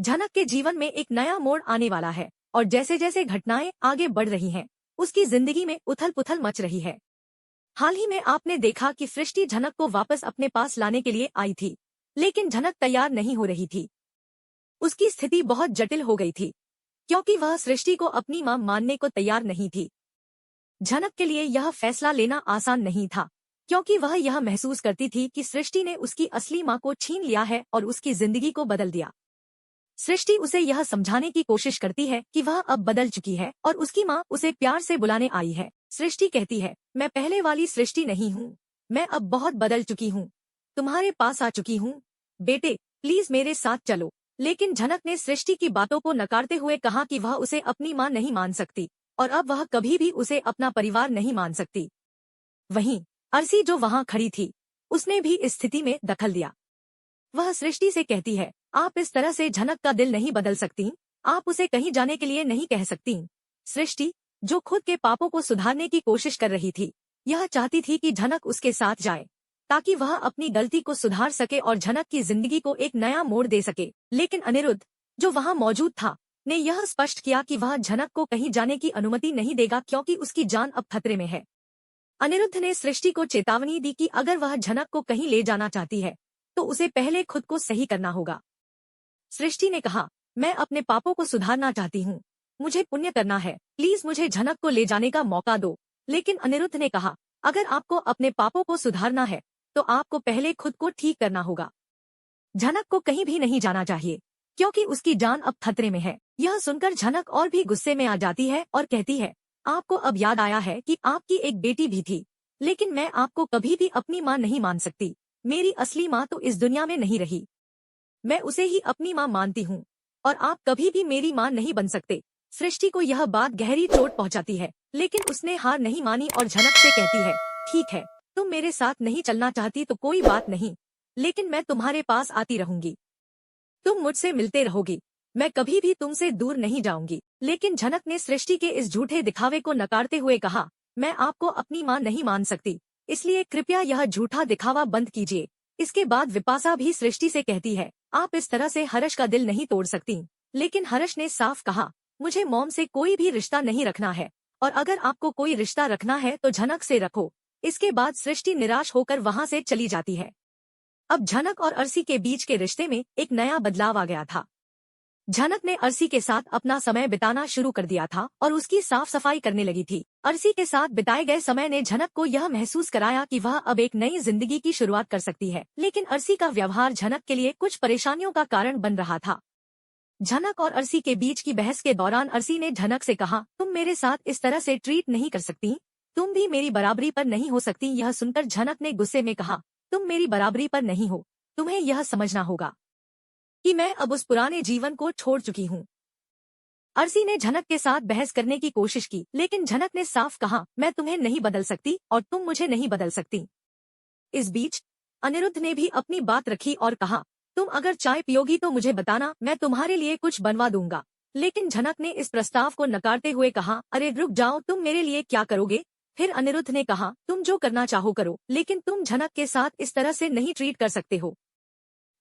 झनक के जीवन में एक नया मोड़ आने वाला है और जैसे जैसे घटनाएं आगे बढ़ रही हैं, उसकी जिंदगी में उथल पुथल मच रही है। हाल ही में आपने देखा कि सृष्टि झनक को वापस अपने पास लाने के लिए आई थी, लेकिन झनक तैयार नहीं हो रही थी। उसकी स्थिति बहुत जटिल हो गई थी, क्योंकि वह सृष्टि को अपनी मां मानने को तैयार नहीं थी। झनक के लिए यह फैसला लेना आसान नहीं था, क्योंकि वह यह महसूस करती थी कि सृष्टि ने उसकी असली मां को छीन लिया है और उसकी जिंदगी को बदल दिया। सृष्टि उसे यह समझाने की कोशिश करती है कि वह अब बदल चुकी है और उसकी मां उसे प्यार से बुलाने आई है। सृष्टि कहती है, मैं पहले वाली सृष्टि नहीं हूँ, मैं अब बहुत बदल चुकी हूँ, तुम्हारे पास आ चुकी हूँ, बेटे प्लीज मेरे साथ चलो। लेकिन झनक ने सृष्टि की बातों को नकारते हुए कहा कि वह उसे अपनी मां नहीं मान सकती और अब वह कभी भी उसे अपना परिवार नहीं मान सकती। वहीं अर्सी जो वहां खड़ी थी, उसने भी इस स्थिति में दखल दिया। वह सृष्टि से कहती है, आप इस तरह से झनक का दिल नहीं बदल सकती, आप उसे कहीं जाने के लिए नहीं कह सकती। सृष्टि जो खुद के पापों को सुधारने की कोशिश कर रही थी, यह चाहती थी कि झनक उसके साथ जाए ताकि वह अपनी गलती को सुधार सके और झनक की जिंदगी को एक नया मोड़ दे सके। लेकिन अनिरुद्ध जो वहां मौजूद था ने यह स्पष्ट किया कि वह झनक को कहीं जाने की अनुमति नहीं देगा, क्योंकि उसकी जान अब खतरे में है। अनिरुद्ध ने सृष्टि को चेतावनी दी कि अगर वह झनक को कहीं ले जाना चाहती है तो उसे पहले खुद को सही करना होगा। सृष्टि ने कहा, मैं अपने पापों को सुधारना चाहती हूँ, मुझे पुण्य करना है, प्लीज मुझे झनक को ले जाने का मौका दो। लेकिन अनिरुद्ध ने कहा, अगर आपको अपने पापों को सुधारना है तो आपको पहले खुद को ठीक करना होगा। झनक को कहीं भी नहीं जाना चाहिए, क्योंकि उसकी जान अब खतरे में है। यह सुनकर झनक और भी गुस्से में आ जाती है और कहती है, आपको अब याद आया है कि आपकी एक बेटी भी थी, लेकिन मैं आपको कभी भी अपनी मां नहीं मान सकती। मेरी असली मां तो इस दुनिया में नहीं रही, मैं उसे ही अपनी मां मानती हूँ और आप कभी भी मेरी मां नहीं बन सकते। सृष्टि को यह बात गहरी चोट पहुंचाती है, लेकिन उसने हार नहीं मानी और झनक से कहती है, ठीक है, तुम मेरे साथ नहीं चलना चाहती तो कोई बात नहीं, लेकिन मैं तुम्हारे पास आती रहूंगी, तुम मुझसे मिलते रहोगी, मैं कभी भी तुमसे दूर नहीं जाऊंगी। लेकिन झनक ने सृष्टि के इस झूठे दिखावे को नकारते हुए कहा, मैं आपको अपनी मां नहीं मान सकती, इसलिए कृपया यह झूठा दिखावा बंद कीजिए। इसके बाद विपाशा भी सृष्टि से कहती है, आप इस तरह से हर्ष का दिल नहीं तोड़ सकती। लेकिन हर्ष ने साफ कहा, मुझे मॉम से कोई भी रिश्ता नहीं रखना है, और अगर आपको कोई रिश्ता रखना है तो झनक से रखो। इसके बाद सृष्टि निराश होकर वहां से चली जाती है। अब झनक और अर्सी के बीच के रिश्ते में एक नया बदलाव आ गया था। झनक ने अर्सी के साथ अपना समय बिताना शुरू कर दिया था और उसकी साफ सफाई करने लगी थी। अर्सी के साथ बिताए गए समय ने झनक को यह महसूस कराया कि वह अब एक नई जिंदगी की शुरुआत कर सकती है। लेकिन अर्सी का व्यवहार झनक के लिए कुछ परेशानियों का कारण बन रहा था। झनक और अर्सी के बीच की बहस के दौरान अर्सी ने झनक से कहा, तुम मेरे साथ इस तरह से ट्रीट नहीं कर सकती, तुम भी मेरी बराबरी पर नहीं हो सकती। यह सुनकर झनक ने गुस्से में कहा, तुम मेरी बराबरी पर नहीं हो, तुम्हें यह समझना होगा कि मैं अब उस पुराने जीवन को छोड़ चुकी हूँ। अर्सी ने झनक के साथ बहस करने की कोशिश की, लेकिन झनक ने साफ कहा, मैं तुम्हें नहीं बदल सकती और तुम मुझे नहीं बदल सकती। इस बीच अनिरुद्ध ने भी अपनी बात रखी और कहा, तुम अगर चाय पियोगी तो मुझे बताना, मैं तुम्हारे लिए कुछ बनवा दूंगा। लेकिन झनक ने इस प्रस्ताव को नकारते हुए कहा, अरे रुक जाओ, तुम मेरे लिए क्या करोगे? फिर अनिरुद्ध ने कहा, तुम जो करना चाहो करो, लेकिन तुम झनक के साथ इस तरह से नहीं ट्रीट कर सकते हो।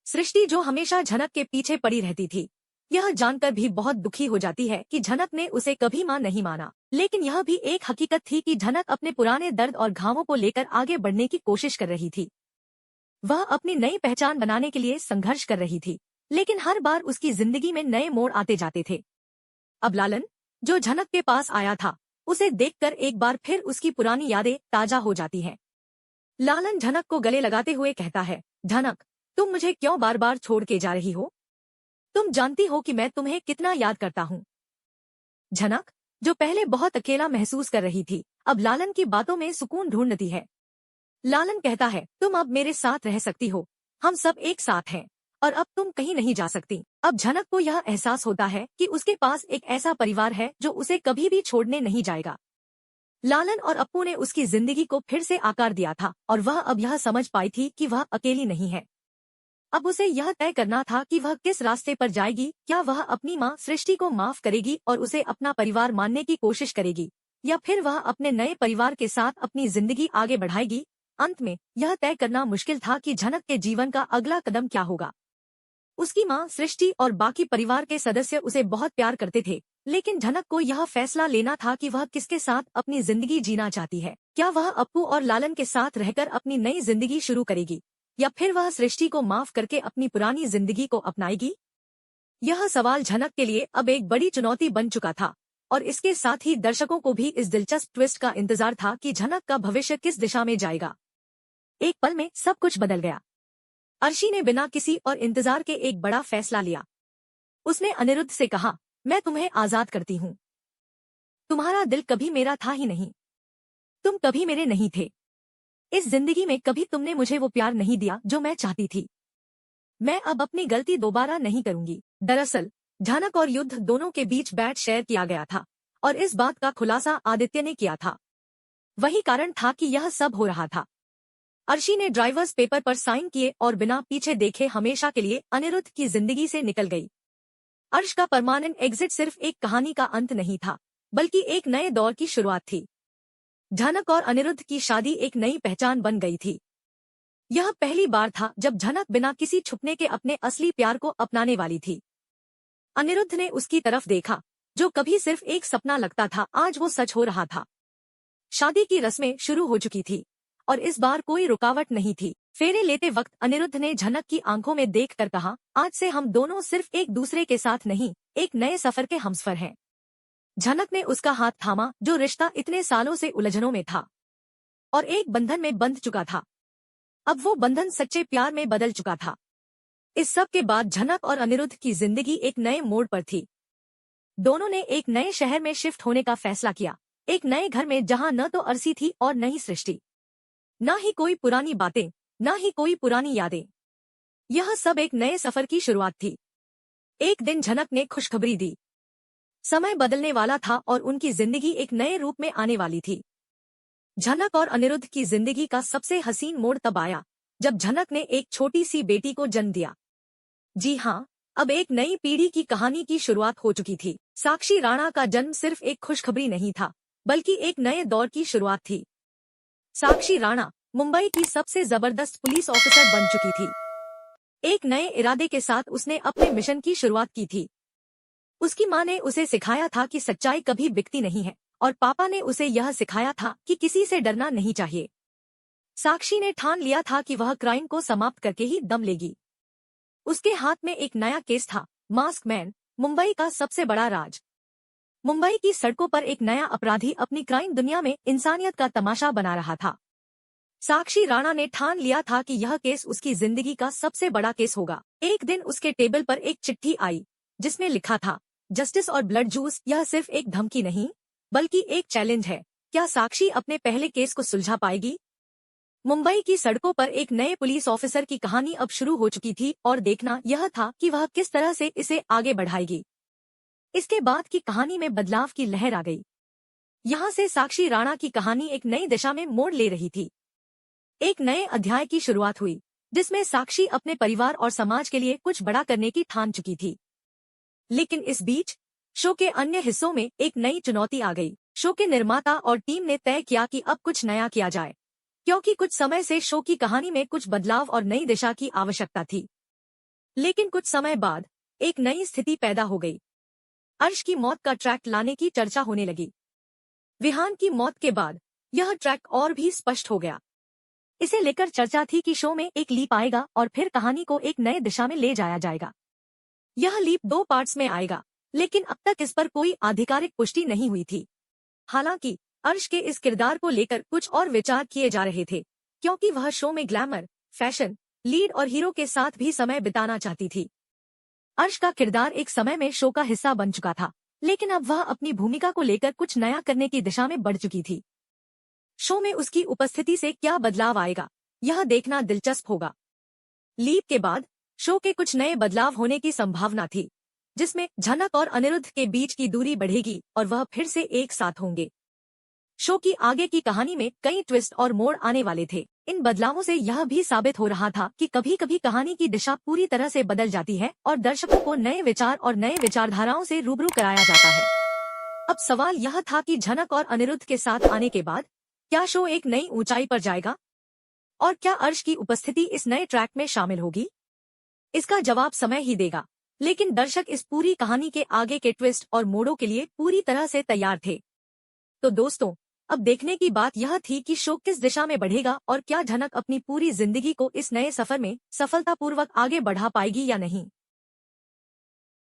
सृष्टि जो हमेशा झनक के पीछे पड़ी रहती थी, यह जानकर भी बहुत दुखी हो जाती है कि झनक ने उसे कभी मां नहीं माना। लेकिन यह भी एक हकीकत थी कि झनक अपने पुराने दर्द और घावों को लेकर आगे बढ़ने की कोशिश कर रही थी। वह अपनी नई पहचान बनाने के लिए संघर्ष कर रही थी, लेकिन हर बार उसकी जिंदगी में नए मोड़ आते जाते थे। अब लालन जो झनक के पास आया था, उसे देखकर एक बार फिर उसकी पुरानी यादें ताजा हो जाती हैं। लालन झनक को गले लगाते हुए कहता है, झनक तुम मुझे क्यों बार बार छोड़ के जा रही हो? तुम जानती हो कि मैं तुम्हें कितना याद करता हूँ। झनक जो पहले बहुत अकेला महसूस कर रही थी, अब लालन की बातों में सुकून ढूंढती है। लालन कहता है, तुम अब मेरे साथ रह सकती हो, हम सब एक साथ हैं और अब तुम कहीं नहीं जा सकती। अब झनक को यह एहसास होता है कि उसके पास एक ऐसा परिवार है जो उसे कभी भी छोड़ने नहीं जाएगा। लालन और अप्पू ने उसकी जिंदगी को फिर से आकार दिया था और वह अब यह समझ पाई थी कि वह अकेली नहीं है। अब उसे यह तय करना था कि वह किस रास्ते पर जाएगी। क्या वह अपनी मां सृष्टि को माफ करेगी और उसे अपना परिवार मानने की कोशिश करेगी, या फिर वह अपने नए परिवार के साथ अपनी जिंदगी आगे बढ़ाएगी? अंत में यह तय करना मुश्किल था कि झनक के जीवन का अगला कदम क्या होगा। उसकी माँ सृष्टि और बाकी परिवार के सदस्य उसे बहुत प्यार करते थे, लेकिन झनक को यह फैसला लेना था कि वह किसके साथ अपनी जिंदगी जीना चाहती है। क्या वह अप्पू और लालन के साथ रहकर अपनी नई जिंदगी शुरू करेगी, या फिर वह सृष्टि को माफ करके अपनी पुरानी जिंदगी को अपनाएगी? यह सवाल झनक के लिए अब एक बड़ी चुनौती बन चुका था, और इसके साथ ही दर्शकों को भी इस दिलचस्प ट्विस्ट का इंतजार था कि झनक का भविष्य किस दिशा में जाएगा। एक पल में सब कुछ बदल गया। अर्शी ने बिना किसी और इंतजार के एक बड़ा फैसला लिया। उसने अनिरुद्ध से कहा, मैं तुम्हें आजाद करती हूँ। तुम्हारा दिल कभी मेरा था ही नहीं। तुम कभी मेरे नहीं थे। इस जिंदगी में कभी तुमने मुझे वो प्यार नहीं दिया जो मैं चाहती थी। मैं अब अपनी गलती दोबारा नहीं करूंगी। दरअसल झनक और युद्ध दोनों के बीच बैट शेयर किया गया था, और इस बात का खुलासा आदित्य ने किया था। वही कारण था कि यह सब हो रहा था। अर्शी ने ड्राइवर्स पेपर पर साइन किए और बिना पीछे देखे हमेशा के लिए अनिरुद्ध की जिंदगी से निकल गई। अर्श का परमानेंट एग्जिट सिर्फ एक कहानी का अंत नहीं था, बल्कि एक नए दौर की शुरुआत थी। झनक और अनिरुद्ध की शादी एक नई पहचान बन गई थी। यह पहली बार था जब झनक बिना किसी छुपने के अपने असली प्यार को अपनाने वाली थी। अनिरुद्ध ने उसकी तरफ देखा, जो कभी सिर्फ एक सपना लगता था, आज वो सच हो रहा था। शादी की रस्में शुरू हो चुकी थी, और इस बार कोई रुकावट नहीं थी। फेरे लेते वक्त अनिरुद्ध ने झनक की आंखों में देखकर कहा, आज से हम दोनों सिर्फ एक दूसरे के साथ नहीं, एक नए सफर के हमसफर हैं। झनक ने उसका हाथ थामा, जो रिश्ता इतने सालों से उलझनों में था और एक बंधन में बंध चुका था। अब वो बंधन सच्चे प्यार में बदल चुका था। इस सब के बाद झनक और अनिरुद्ध की जिंदगी एक नए मोड़ पर थी। दोनों ने एक नए शहर में शिफ्ट होने का फैसला किया, एक नए घर में जहां न तो अर्शी थी और न ही सृष्टि, न ही कोई पुरानी बातें, न ही कोई पुरानी यादें। यह सब एक नए सफर की शुरुआत थी। एक दिन झनक ने खुशखबरी दी। समय बदलने वाला था और उनकी जिंदगी एक नए रूप में आने वाली थी। झनक और अनिरुद्ध की जिंदगी का सबसे हसीन मोड़ तब आया जब झनक ने एक छोटी सी बेटी को जन्म दिया। जी हाँ, अब एक नई पीढ़ी की कहानी की शुरुआत हो चुकी थी। साक्षी राणा का जन्म सिर्फ एक खुशखबरी नहीं था, बल्कि एक नए दौर की शुरुआत थी। साक्षी राणा मुंबई की सबसे जबरदस्त पुलिस ऑफिसर बन चुकी थी। एक नए इरादे के साथ उसने अपने मिशन की शुरुआत की थी। उसकी माँ ने उसे सिखाया था कि सच्चाई कभी बिकती नहीं है, और पापा ने उसे यह सिखाया था कि किसी से डरना नहीं चाहिए। साक्षी ने ठान लिया था कि वह क्राइम को समाप्त करके ही दम लेगी। उसके हाथ में एक नया केस था, मास्क मैन, मुंबई का सबसे बड़ा राज। मुंबई की सड़कों पर एक नया अपराधी अपनी क्राइम दुनिया में इंसानियत का तमाशा बना रहा था। साक्षी राणा ने ठान लिया था कि यह केस उसकी जिंदगी का सबसे बड़ा केस होगा। एक दिन उसके टेबल पर एक चिट्ठी आई, जिसमें लिखा था, जस्टिस और ब्लड जूस, यह सिर्फ एक धमकी नहीं, बल्कि एक चैलेंज है। क्या साक्षी अपने पहले केस को सुलझा पाएगी? मुंबई की सड़कों पर एक नए पुलिस ऑफिसर की कहानी अब शुरू हो चुकी थी, और देखना यह था कि वह किस तरह से इसे आगे बढ़ाएगी। इसके बाद की कहानी में बदलाव की लहर आ गई। यहाँ से साक्षी राणा की कहानी एक नई दिशा में मोड़ ले रही थी। एक नए अध्याय की शुरुआत हुई, जिसमें साक्षी अपने परिवार और समाज के लिए कुछ बड़ा करने की ठान चुकी थी। लेकिन इस बीच शो के अन्य हिस्सों में एक नई चुनौती आ गई। शो के निर्माता और टीम ने तय किया कि अब कुछ नया किया जाए, क्योंकि कुछ समय से शो की कहानी में कुछ बदलाव और नई दिशा की आवश्यकता थी। लेकिन कुछ समय बाद एक नई स्थिति पैदा हो गई। अर्श की मौत का ट्रैक लाने की चर्चा होने लगी। विहान की मौत के बाद यह ट्रैक और भी स्पष्ट हो गया। इसे लेकर चर्चा थी कि शो में एक लीप आएगा और फिर कहानी को एक नए दिशा में ले जाया जाएगा। यह लीप 2 पार्ट्स में आएगा, लेकिन अब तक इस पर कोई आधिकारिक पुष्टि नहीं हुई थी। हालांकि अर्श के इस किरदार को लेकर कुछ और विचार किए जा रहे थे, क्योंकि वह शो में ग्लैमर, फैशन, लीड और हीरो के साथ भी समय बिताना चाहती थी। अर्श का किरदार एक समय में शो का हिस्सा बन चुका था, लेकिन अब वह अपनी भूमिका को लेकर कुछ नया करने की दिशा में बढ़ चुकी थी। शो में उसकी उपस्थिति से क्या बदलाव आएगा, यह देखना दिलचस्प होगा। लीप के बाद शो के कुछ नए बदलाव होने की संभावना थी, जिसमें झनक और अनिरुद्ध के बीच की दूरी बढ़ेगी और वह फिर से एक साथ होंगे। शो की आगे की कहानी में कई ट्विस्ट और मोड़ आने वाले थे। इन बदलावों से यह भी साबित हो रहा था कि कभी कभी कहानी की दिशा पूरी तरह से बदल जाती है और दर्शकों को नए विचार और नए विचारधाराओं से रूबरू कराया जाता है। अब सवाल यह था कि झनक और अनिरुद्ध के साथ आने के बाद क्या शो एक नई ऊंचाई पर जाएगा, और क्या अर्श की उपस्थिति इस नए ट्रैक में शामिल होगी? इसका जवाब समय ही देगा। लेकिन दर्शक इस पूरी कहानी के आगे के ट्विस्ट और मोड़ों के लिए पूरी तरह से तैयार थे। तो दोस्तों, अब देखने की बात यह थी कि शो किस दिशा में बढ़ेगा और क्या झनक अपनी पूरी जिंदगी को इस नए सफर में सफलतापूर्वक आगे बढ़ा पाएगी या नहीं।